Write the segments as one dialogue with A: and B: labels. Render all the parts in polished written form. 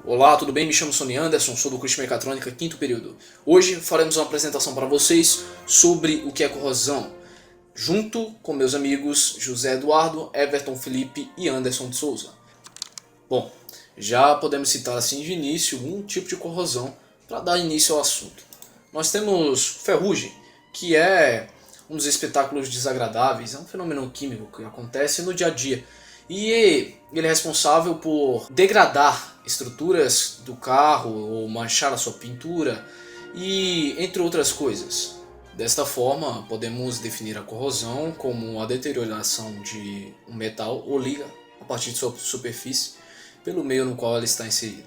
A: Olá, tudo bem? Me chamo Sony Anderson, sou do curso de Mecatrônica, quinto período. Hoje faremos uma apresentação para vocês sobre o que é corrosão, junto com meus amigos José Eduardo, Everton Felipe e Anderson de Souza. Bom, já podemos citar assim de início um tipo de corrosão para dar início ao assunto. Nós temos ferrugem, que é um dos espetáculos desagradáveis, é um fenômeno químico que acontece no dia a dia. E ele é responsável por degradar estruturas do carro ou manchar a sua pintura e entre outras coisas. Desta forma, podemos definir a corrosão como a deterioração de um metal ou liga a partir de sua superfície pelo meio no qual ela está inserida.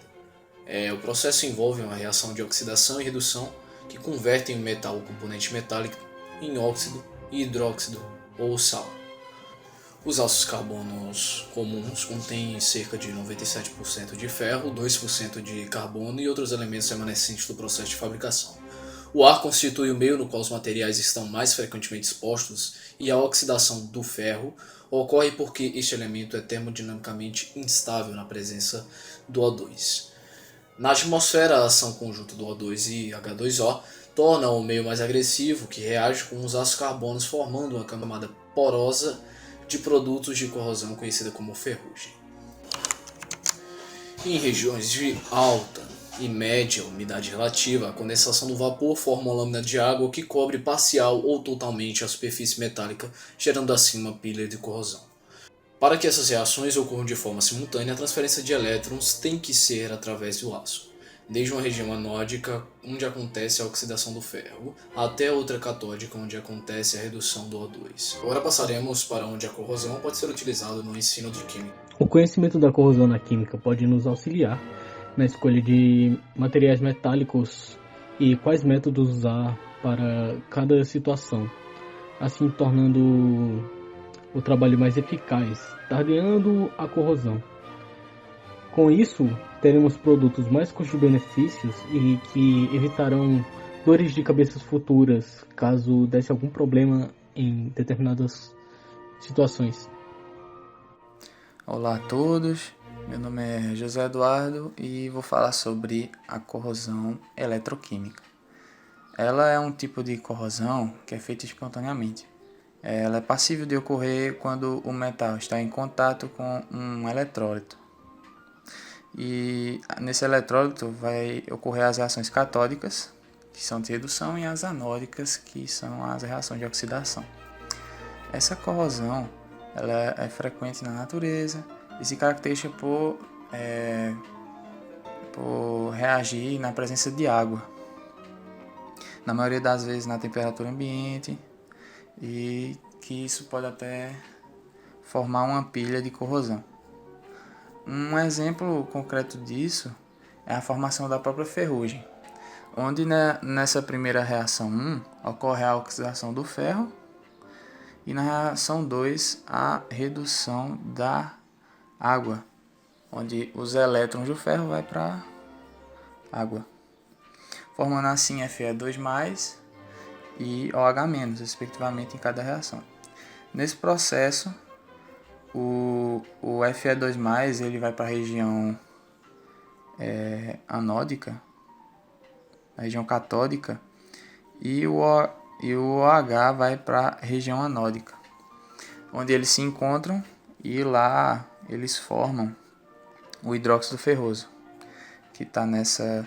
A: O processo envolve uma reação de oxidação e redução que convertem o metal ou componente metálico em óxido e hidróxido ou sal. Os aços carbonos comuns contêm cerca de 97% de ferro, 2% de carbono e outros elementos remanescentes do processo de fabricação. O ar constitui o meio no qual os materiais estão mais frequentemente expostos e a oxidação do ferro ocorre porque este elemento é termodinamicamente instável na presença do O2. Na atmosfera, a ação conjunta do O2 e H2O torna o meio mais agressivo, que reage com os ácidos carbonos formando uma camada porosa de produtos de corrosão conhecida como ferrugem. Em regiões de alta e média umidade relativa, a condensação do vapor forma uma lâmina de água que cobre parcial ou totalmente a superfície metálica, gerando assim uma pilha de corrosão. Para que essas reações ocorram de forma simultânea, a transferência de elétrons tem que ser através do aço, desde uma região anódica, onde acontece a oxidação do ferro, até outra catódica, onde acontece a redução do O2. Agora passaremos para onde a corrosão pode ser utilizada no ensino de química.
B: O conhecimento da corrosão na química pode nos auxiliar na escolha de materiais metálicos e quais métodos usar para cada situação, assim tornando o trabalho mais eficaz, tardiando a corrosão. Com isso, teremos produtos mais custo-benefícios e que evitarão dores de cabeças futuras caso desse algum problema em determinadas situações.
C: Olá a todos, meu nome é José Eduardo e vou falar sobre a corrosão eletroquímica. Ela é um tipo de corrosão que é feita espontaneamente. Ela é passível de ocorrer quando o metal está em contato com um eletrólito. E nesse eletrólito vai ocorrer as reações catódicas, que são de redução, e as anódicas, que são as reações de oxidação. Essa corrosão ela é frequente na natureza e se caracteriza por reagir na presença de água, na maioria das vezes na temperatura ambiente, e que isso pode até formar uma pilha de corrosão. Um exemplo concreto disso é a formação da própria ferrugem, onde nessa primeira reação 1 ocorre a oxidação do ferro e na reação 2 a redução da água, onde os elétrons do ferro vão para a água, formando assim Fe2+, e OH-, respectivamente, em cada reação. Nesse processo, o Fe2+, ele vai para a região anódica, a região catódica, e o OH vai para a região anódica, onde eles se encontram e lá eles formam o hidróxido ferroso, que está nessa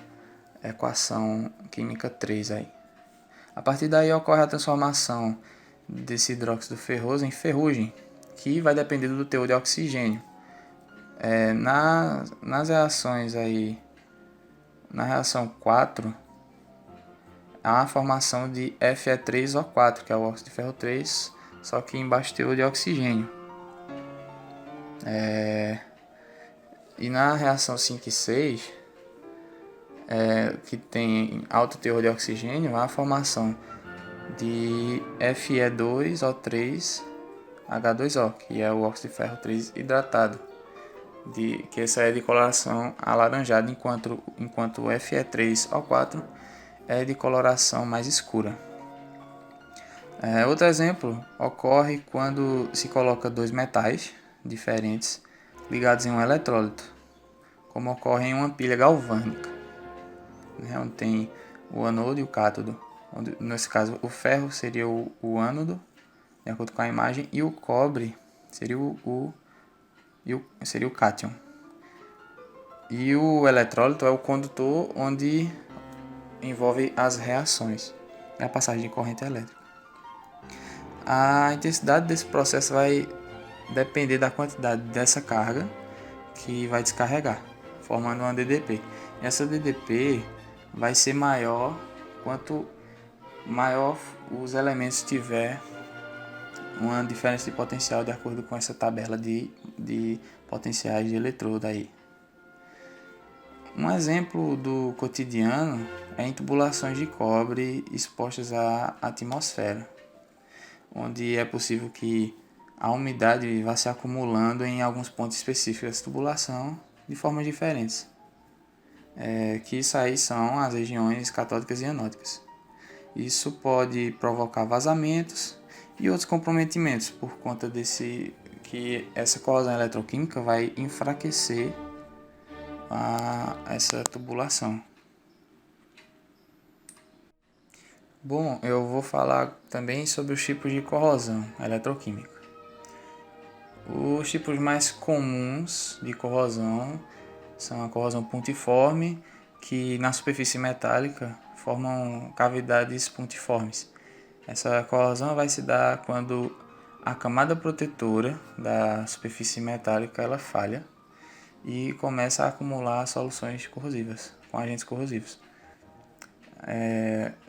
C: equação química 3 aí. A partir daí ocorre a transformação desse hidróxido ferroso em ferrugem, que vai depender do teor de oxigênio. Nas reações aí, na reação 4, há a formação de Fe3O4, que é o óxido de ferro 3, só que em baixo teor de oxigênio. E na reação 5 e 6, que tem alto teor de oxigênio, há a formação de Fe2O3H2O, que é o óxido de ferro 3 hidratado, que essa é de coloração alaranjada, enquanto o Fe3O4 é de coloração mais escura. Outro exemplo ocorre quando se coloca dois metais diferentes ligados em um eletrólito, como ocorre em uma pilha galvânica, né, onde tem o anôdo e o cátodo. Onde, nesse caso, o ferro seria o ânodo, de acordo com a imagem, e o cobre seria seria o cátion. E o eletrólito é o condutor, onde envolve as reações e a passagem de corrente elétrica. A intensidade desse processo vai depender da quantidade dessa carga que vai descarregar, formando uma DDP. E essa DDP vai ser maior quanto maior os elementos tiver uma diferença de potencial de acordo com essa tabela de potenciais de eletrodo aí. Um exemplo do cotidiano é em tubulações de cobre expostas à atmosfera, onde é possível que a umidade vá se acumulando em alguns pontos específicos dessa tubulação de formas diferentes, que isso aí são as regiões catódicas e anódicas. Isso pode provocar vazamentos e outros comprometimentos por conta que essa corrosão eletroquímica vai enfraquecer essa tubulação. Bom, eu vou falar também sobre os tipos de corrosão eletroquímica. Os tipos mais comuns de corrosão são a corrosão pontiforme, que na superfície metálica formam cavidades pontiformes. Essa corrosão vai se dar quando a camada protetora da superfície metálica ela falha e começa a acumular soluções corrosivas, com agentes corrosivos.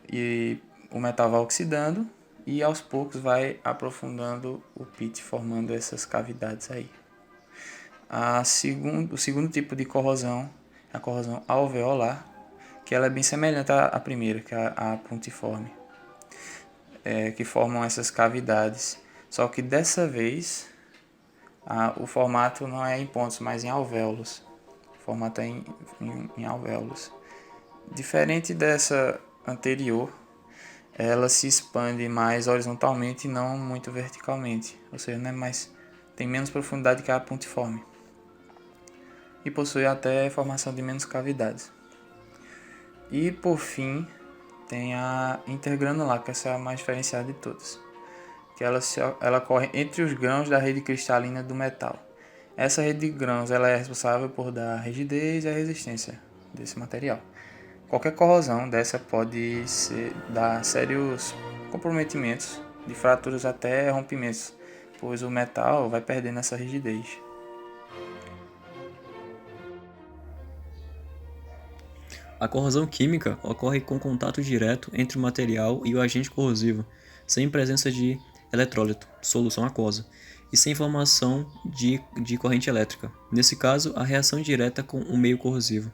C: E o metal vai oxidando e aos poucos vai aprofundando o pit, formando essas cavidades aí. O segundo tipo de corrosão é a corrosão alveolar, que ela é bem semelhante à primeira, que é a pontiforme, que formam essas cavidades, só que dessa vez o formato não é em pontos, mas em alvéolos. O formato é em alvéolos. Diferente dessa anterior, ela se expande mais horizontalmente e não muito verticalmente, ou seja, tem menos profundidade que a pontiforme e possui até formação de menos cavidades. E por fim tem a intergranular, que essa é a mais diferenciada de todas, que ela corre entre os grãos da rede cristalina do metal. Essa rede de grãos ela é responsável por dar rigidez e a resistência desse material. Qualquer corrosão dessa pode dar sérios comprometimentos, de fraturas até rompimentos, pois o metal vai perdendo essa rigidez.
D: A corrosão química ocorre com contato direto entre o material e o agente corrosivo, sem presença de eletrólito, solução aquosa, e sem formação de corrente elétrica. Nesse caso, a reação direta com o meio corrosivo.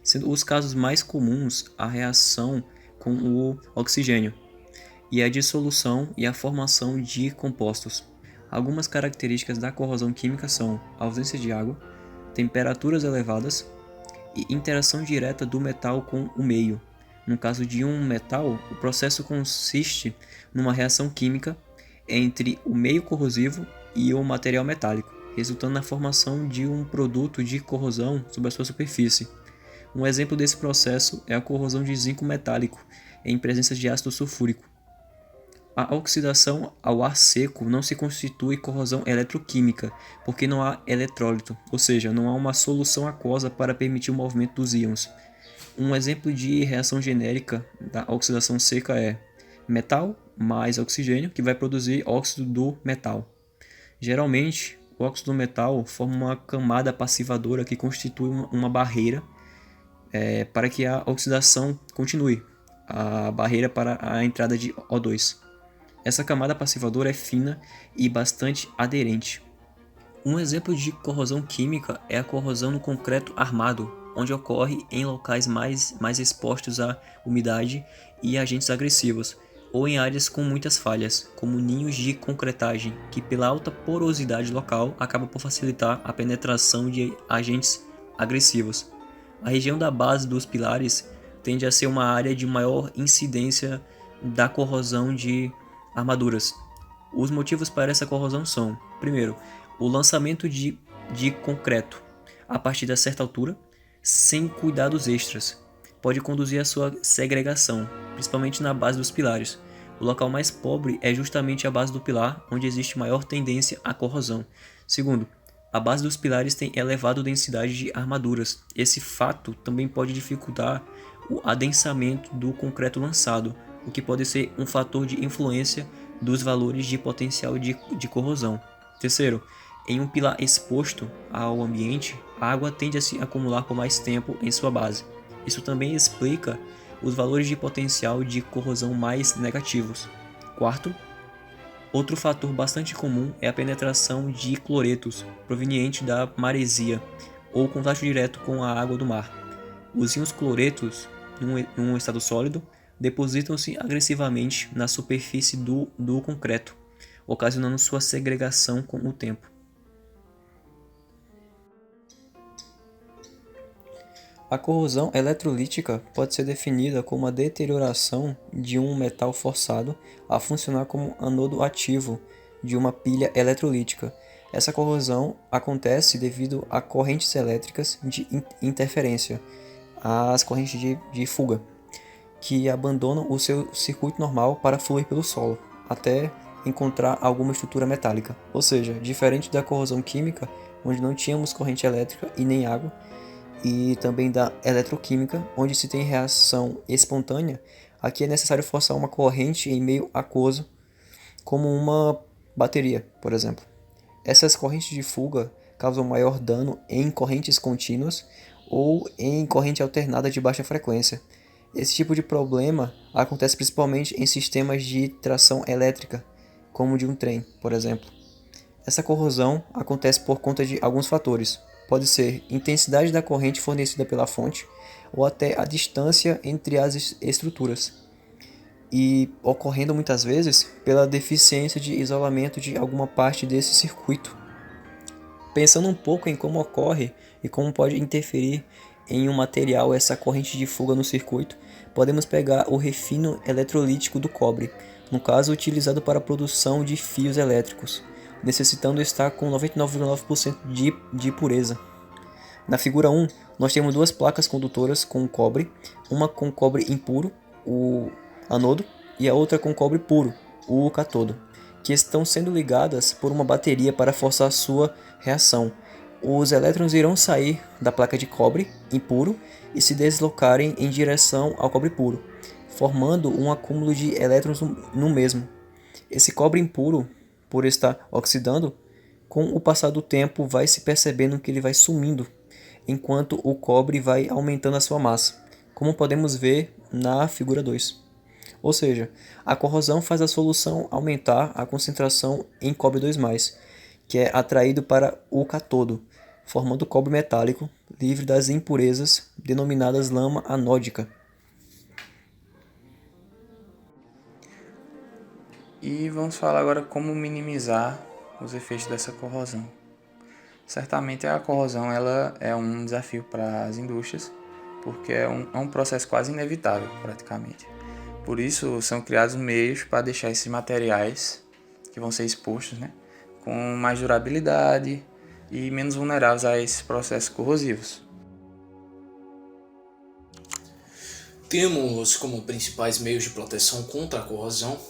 D: Sendo os casos mais comuns a reação com o oxigênio e a dissolução e a formação de compostos. Algumas características da corrosão química são ausência de água, temperaturas elevadas e interação direta do metal com o meio. No caso de um metal, o processo consiste numa reação química entre o meio corrosivo e o material metálico, resultando na formação de um produto de corrosão sobre a sua superfície. Um exemplo desse processo é a corrosão de zinco metálico em presença de ácido sulfúrico. A oxidação ao ar seco não se constitui corrosão eletroquímica, porque não há eletrólito, ou seja, não há uma solução aquosa para permitir o movimento dos íons. Um exemplo de reação genérica da oxidação seca é metal mais oxigênio, que vai produzir óxido do metal. Geralmente, o óxido do metal forma uma camada passivadora que constitui uma barreira para que a oxidação continue, a barreira para a entrada de O2. Essa camada passivadora é fina e bastante aderente. Um exemplo de corrosão química é a corrosão no concreto armado, onde ocorre em locais mais expostos à umidade e agentes agressivos, ou em áreas com muitas falhas, como ninhos de concretagem, que pela alta porosidade local acaba por facilitar a penetração de agentes agressivos. A região da base dos pilares tende a ser uma área de maior incidência da corrosão de armaduras. Os motivos para essa corrosão são, primeiro, o lançamento de concreto a partir de certa altura, sem cuidados extras. Pode conduzir à sua segregação, principalmente na base dos pilares. O local mais pobre é justamente a base do pilar, onde existe maior tendência à corrosão. Segundo, a base dos pilares tem elevada densidade de armaduras. Esse fato também pode dificultar o adensamento do concreto lançado, o que pode ser um fator de influência dos valores de potencial de corrosão. Terceiro, em um pilar exposto ao ambiente, a água tende a se acumular por mais tempo em sua base. Isso também explica os valores de potencial de corrosão mais negativos. Quarto, outro fator bastante comum é a penetração de cloretos proveniente da maresia ou contato direto com a água do mar. Os íons cloretos, num estado sólido, depositam-se agressivamente na superfície do concreto, ocasionando sua segregação com o tempo. A corrosão eletrolítica pode ser definida como a deterioração de um metal forçado a funcionar como anodo ativo de uma pilha eletrolítica. Essa corrosão acontece devido a correntes elétricas de interferência, as correntes de fuga, que abandonam o seu circuito normal para fluir pelo solo, até encontrar alguma estrutura metálica. Ou seja, diferente da corrosão química, onde não tínhamos corrente elétrica e nem água, e também da eletroquímica, onde se tem reação espontânea, aqui é necessário forçar uma corrente em meio aquoso, como uma bateria, por exemplo. Essas correntes de fuga causam maior dano em correntes contínuas ou em corrente alternada de baixa frequência. Esse tipo de problema acontece principalmente em sistemas de tração elétrica, como de um trem, por exemplo. Essa corrosão acontece por conta de alguns fatores. Pode ser intensidade da corrente fornecida pela fonte ou até a distância entre as estruturas, e ocorrendo muitas vezes pela deficiência de isolamento de alguma parte desse circuito. Pensando um pouco em como ocorre e como pode interferir em um material essa corrente de fuga no circuito, podemos pegar o refino eletrolítico do cobre, no caso utilizado para a produção de fios elétricos, necessitando estar com 99,9% de pureza. Na figura 1, nós temos duas placas condutoras com cobre, uma com cobre impuro, o anodo, e a outra com cobre puro, o cátodo, que estão sendo ligadas por uma bateria para forçar sua reação. Os elétrons irão sair da placa de cobre impuro e se deslocarem em direção ao cobre puro, formando um acúmulo de elétrons no mesmo. Esse cobre impuro, por estar oxidando, com o passar do tempo vai se percebendo que ele vai sumindo, enquanto o cobre vai aumentando a sua massa, como podemos ver na figura 2. Ou seja, a corrosão faz a solução aumentar a concentração em cobre 2+, que é atraído para o cátodo, formando cobre metálico, livre das impurezas, denominadas lama anódica.
C: E vamos falar agora como minimizar os efeitos dessa corrosão. Certamente a corrosão ela é um desafio para as indústrias, porque é um processo quase inevitável, praticamente. Por isso são criados meios para deixar esses materiais que vão ser expostos, com mais durabilidade e menos vulneráveis a esses processos corrosivos.
A: Temos como principais meios de proteção contra a corrosão,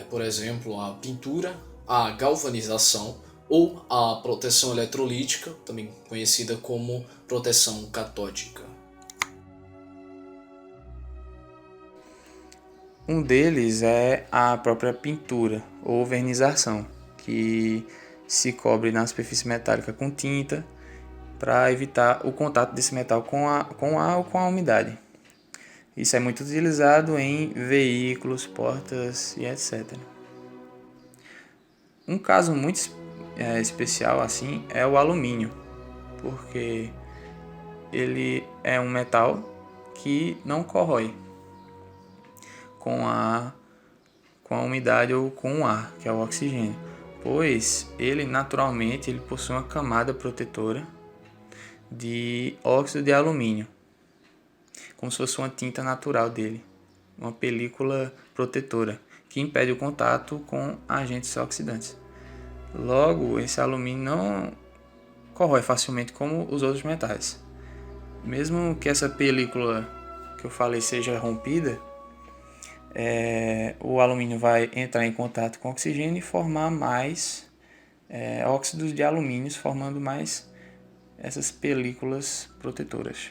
A: por exemplo, a pintura, a galvanização ou a proteção eletrolítica, também conhecida como proteção catódica.
C: Um deles é a própria pintura ou vernização, que se cobre na superfície metálica com tinta para evitar o contato desse metal com ar ou com a umidade. Isso é muito utilizado em veículos, portas e etc. Um caso muito especial assim é o alumínio, porque ele é um metal que não corrói com a umidade ou com o ar, que é o oxigênio, pois ele naturalmente possui uma camada protetora de óxido de alumínio, como se fosse uma tinta natural dele, uma película protetora que impede o contato com agentes oxidantes. Logo, esse alumínio não corrói facilmente como os outros metais. Mesmo que essa película que eu falei seja rompida, o alumínio vai entrar em contato com o oxigênio e formar mais óxidos de alumínio, formando mais essas películas protetoras.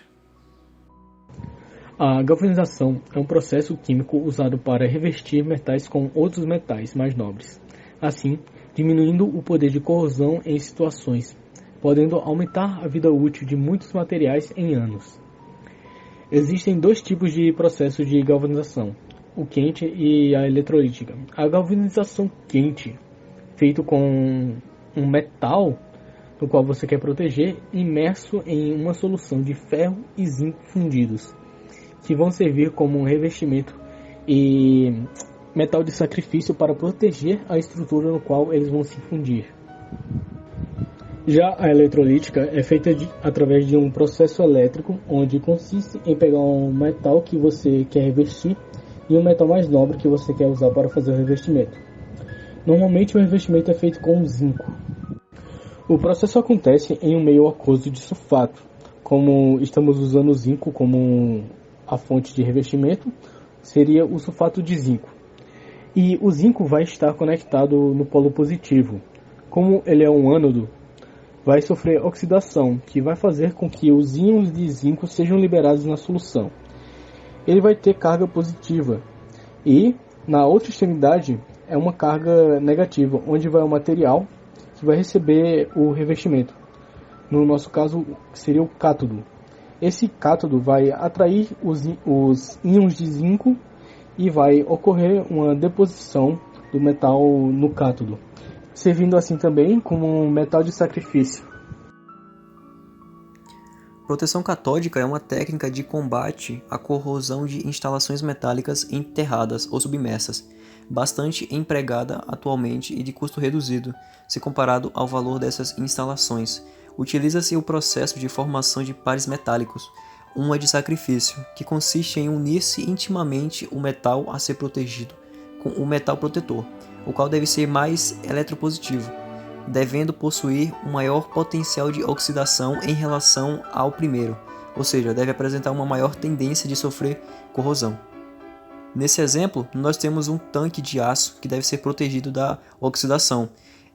B: A galvanização é um processo químico usado para revestir metais com outros metais mais nobres, assim diminuindo o poder de corrosão em situações, podendo aumentar a vida útil de muitos materiais em anos. Existem dois tipos de processo de galvanização, o quente e a eletrolítica. A galvanização quente, feito com um metal no qual você quer proteger, imerso em uma solução de ferro e zinco fundidos, que vão servir como um revestimento e metal de sacrifício para proteger a estrutura no qual eles vão se fundir. Já a eletrolítica é feita através de um processo elétrico, onde consiste em pegar um metal que você quer revestir e um metal mais nobre que você quer usar para fazer o revestimento. Normalmente o revestimento é feito com zinco. O processo acontece em um meio aquoso de sulfato. Como estamos usando o zinco como a fonte de revestimento, seria o sulfato de zinco. E o zinco vai estar conectado no polo positivo. Como ele é um ânodo, vai sofrer oxidação, que vai fazer com que os íons de zinco sejam liberados na solução. Ele vai ter carga positiva. E, na outra extremidade, é uma carga negativa, onde vai o material que vai receber o revestimento. No nosso caso, seria o cátodo. Esse cátodo vai atrair os íons de zinco e vai ocorrer uma deposição do metal no cátodo, servindo assim também como um metal de sacrifício.
D: Proteção catódica é uma técnica de combate à corrosão de instalações metálicas enterradas ou submersas, bastante empregada atualmente e de custo reduzido, se comparado ao valor dessas instalações. Utiliza-se o processo de formação de pares metálicos, uma de sacrifício, que consiste em unir-se intimamente o metal a ser protegido com o metal protetor, o qual deve ser mais eletropositivo, devendo possuir um maior potencial de oxidação em relação ao primeiro, ou seja, deve apresentar uma maior tendência de sofrer corrosão. Nesse exemplo, nós temos um tanque de aço que deve ser protegido da oxidação.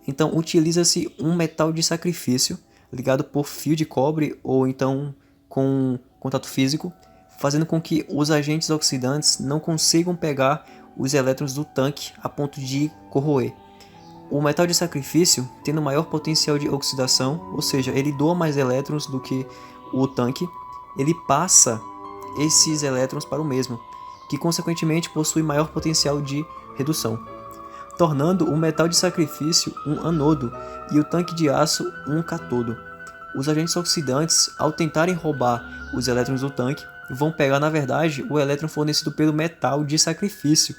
D: Então, utiliza-se um metal de sacrifício ligado por fio de cobre ou então com contato físico, fazendo com que os agentes oxidantes não consigam pegar os elétrons do tanque a ponto de corroer. O metal de sacrifício, tendo maior potencial de oxidação, ou seja, ele doa mais elétrons do que o tanque, ele passa esses elétrons para o mesmo, que consequentemente possui maior potencial de redução, tornando o metal de sacrifício um anodo e o tanque de aço um cátodo. Os agentes oxidantes, ao tentarem roubar os elétrons do tanque, vão pegar na verdade o elétron fornecido pelo metal de sacrifício,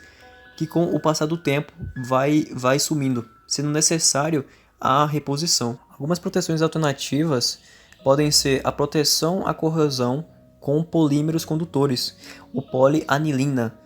D: que com o passar do tempo vai sumindo, sendo necessário a reposição. Algumas proteções alternativas podem ser a proteção à corrosão com polímeros condutores, o polianilina.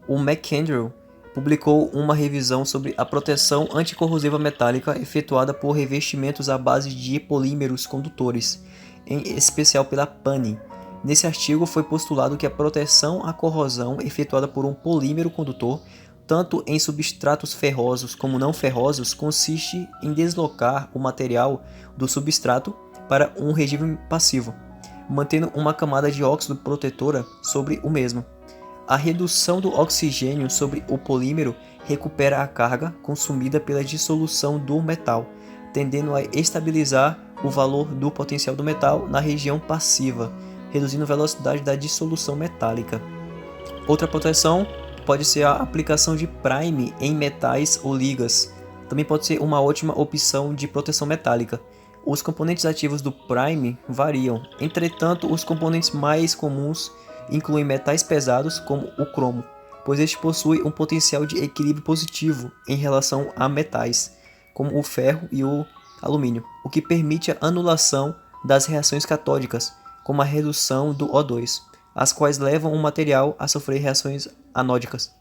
D: O McAndrew publicou uma revisão sobre a proteção anticorrosiva metálica efetuada por revestimentos à base de polímeros condutores, em especial pela Pani. Nesse artigo foi postulado que a proteção à corrosão efetuada por um polímero condutor, tanto em substratos ferrosos como não ferrosos, consiste em deslocar o material do substrato para um regime passivo, mantendo uma camada de óxido protetora sobre o mesmo. A redução do oxigênio sobre o polímero recupera a carga consumida pela dissolução do metal, tendendo a estabilizar o valor do potencial do metal na região passiva, reduzindo a velocidade da dissolução metálica. Outra proteção pode ser a aplicação de prime em metais ou ligas. Também pode ser uma ótima opção de proteção metálica. Os componentes ativos do prime variam, entretanto, os componentes mais comuns incluem metais pesados como o cromo, pois este possui um potencial de equilíbrio positivo em relação a metais, como o ferro e o alumínio, o que permite a anulação das reações catódicas, como a redução do O2, as quais levam o material a sofrer reações anódicas.